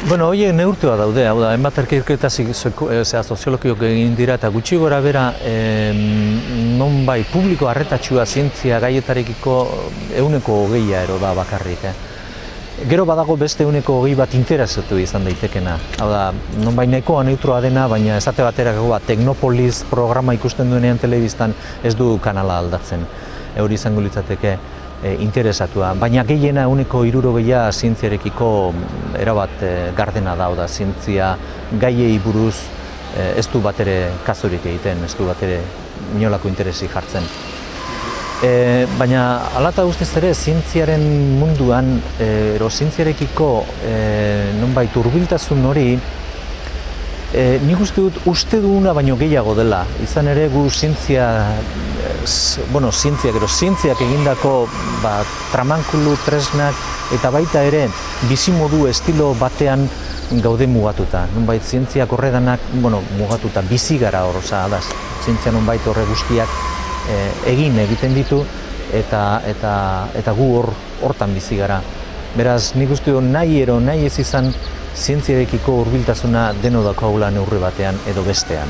Bueno, horiek neurtua daude, hau da, hainbat ikerketa soziologikoak egin dira eta gutxi gora bera nonbait publiko arretatxua zientzia gaietarekiko 20% ero da bakarrik. Gero badago beste 20% bat interesatu izan daitekena. Hau da, nonbait nahikoa neutroa dena, baina esate baterako Teknopolis programa ikusten duenean telebistan ez du kanala aldatzen. Hori izango litzateke interesatua, baina gehiena 60% zientziarekiko erabat gardena da, zientzia gaiei buruz ez du batere kasurik egiten, ez du batere inolako interesi jartzen. Baina hala eta guztiz ere, zientziaren munduan, zientziarekiko nonbait hurbiltasun hori, nik uste duguna baino gehiago dela. Izan ere gu zientziak egindako tramankulu, tresnak eta baita ere bizimodu estilo batean gaude mugatuta. Nonbait zientziak horredanak mugatuta, bizi gara hor, zientzia nonbait horre guztiak egiten ditu eta gu hortan bizi gara. Beraz, nik uste du nahi ez izan zientziarekiko hurbiltasuna deno daukagula neurri batean edo bestean.